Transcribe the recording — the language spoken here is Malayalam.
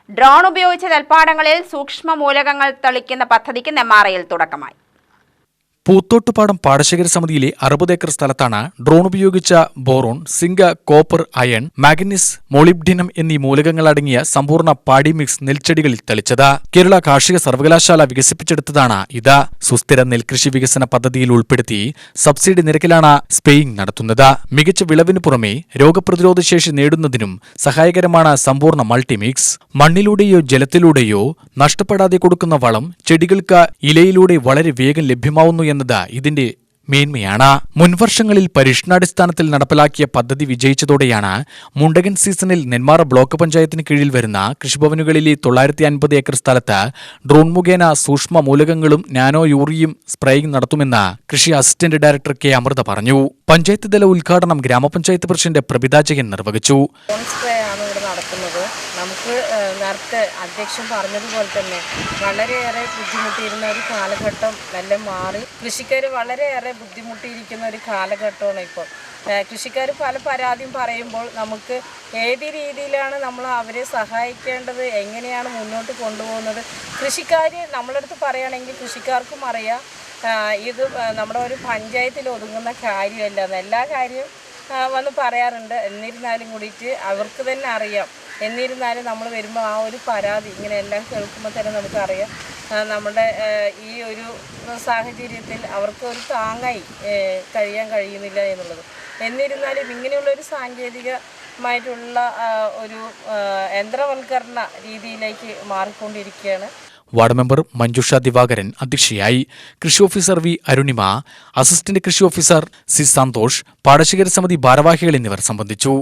ഡ്രോൺ ഉപയോഗിച്ച് നെൽപ്പാടങ്ങളിൽ സൂക്ഷ്മ മൂലകങ്ങൾ തളിക്കുന്ന പദ്ധതിക്ക് നെന്മാറയിൽ തുടക്കമായി. പൂത്തോട്ടുപാടം പാടശേഖര സമിതിയിലെ 60 ഏക്കർ സ്ഥലത്താണ് ഡ്രോൺ ഉപയോഗിച്ച boron, zinc, copper, iron, manganese, molybdenum എന്നീ മൂലകങ്ങളടങ്ങിയ സമ്പൂർണ്ണ പാടി മിക്സ് നെൽച്ചെടികളിൽ തളിച്ചത്. കേരള കാർഷിക സർവകലാശാല വികസിപ്പിച്ചെടുത്തതാണ് ഇത്. സുസ്ഥിര നെൽകൃഷി വികസന പദ്ധതിയിൽ ഉൾപ്പെടുത്തി സബ്സിഡി നിരക്കിലാണ് സ്പ്രേയിംഗ് നടത്തുന്നത്. മികച്ച വിളവിനു പുറമെ രോഗപ്രതിരോധ ശേഷി നേടുന്നതിനും സഹായകരമാണ് സമ്പൂർണ്ണ മൾട്ടിമിക്സ്. മണ്ണിലൂടെയോ ജലത്തിലൂടെയോ നഷ്ടപ്പെടാതെ കൊടുക്കുന്ന വളം ചെടികൾക്ക് ഇലയിലൂടെ വളരെ വേഗം ലഭ്യമാവുന്നു എന്നത് ഇതിന്റെ മേന്മയാണ്. മുൻവർഷങ്ങളിൽ പരീക്ഷണാടിസ്ഥാനത്തിൽ നടപ്പിലാക്കിയ പദ്ധതി വിജയിച്ചതോടെയാണ് മുണ്ടകൻ സീസണിൽ നെന്മാറ ബ്ലോക്ക് പഞ്ചായത്തിന് കീഴിൽ വരുന്ന കൃഷിഭവനുകളിലെ 950 ഏക്കർ സ്ഥലത്ത് ഡ്രോൺ മുഖേന സൂക്ഷ്മ മൂലകങ്ങളും നാനോ യൂറിയയും സ്പ്രേയിംഗ് നടത്തുമെന്ന് കൃഷി അസിസ്റ്റന്റ് ഡയറക്ടർ കെ അമൃത പറഞ്ഞു. പഞ്ചായത്ത് തല ഉദ്ഘാടനം ഗ്രാമപഞ്ചായത്ത് പ്രസിഡന്റ് പ്രഭിത ജയൻ നിർവഹിച്ചു. നമുക്ക് നേരത്തെ അധ്യക്ഷൻ പറഞ്ഞതുപോലെ തന്നെ വളരെയേറെ ബുദ്ധിമുട്ടിയിരുന്ന ഒരു കാലഘട്ടം എല്ലാം മാറി കൃഷിക്കാർ വളരെയേറെ ബുദ്ധിമുട്ടിയിരിക്കുന്ന ഒരു കാലഘട്ടമാണ് ഇപ്പോൾ. കൃഷിക്കാർ പല പരാതിയും പറയുമ്പോൾ നമുക്ക് ഏത് രീതിയിലാണ് നമ്മൾ അവരെ സഹായിക്കേണ്ടത്, എങ്ങനെയാണ് മുന്നോട്ട് കൊണ്ടുപോകുന്നത്, കൃഷിക്കാർ നമ്മളടുത്ത് പറയുകയാണെങ്കിൽ കൃഷിക്കാർക്കും അറിയാം ഇത് നമ്മുടെ ഒരു പഞ്ചായത്തിൽ ഒതുങ്ങുന്ന കാര്യമല്ല. എല്ലാ കാര്യവും വന്ന് പറയാറുണ്ട്. എന്നിരുന്നാലും കൂടിയിട്ട് അവർക്ക് തന്നെ അറിയാം. എന്നിരുന്നാലും നമ്മൾ വരുമ്പോൾ ആ ഒരു പരാതി ഇങ്ങനെ എല്ലാം കേൾക്കുമ്പോൾ തന്നെ നമുക്കറിയാം നമ്മുടെ ഈ ഒരു സാഹചര്യത്തിൽ അവർക്ക് ഒരു താങ്ങായി കഴിയാൻ കഴിയുന്നില്ല എന്നുള്ളത്. എന്നിരുന്നാലും ഇങ്ങനെയുള്ളൊരു സാങ്കേതികമായിട്ടുള്ള ഒരു യന്ത്രവൽക്കരണ രീതിയിലേക്ക് മാറിക്കൊണ്ടിരിക്കുകയാണ്. വാർഡ് മെമ്പർ മഞ്ജുഷ ദിവാകരൻ അധ്യക്ഷയായി. കൃഷി ഓഫീസർ വി അരുണിമ, അസിസ്റ്റന്റ് കൃഷി ഓഫീസർ സി സന്തോഷ്, പാടശേഖര സമിതി ഭാരവാഹികൾ എന്നിവർ സംബന്ധിച്ചു.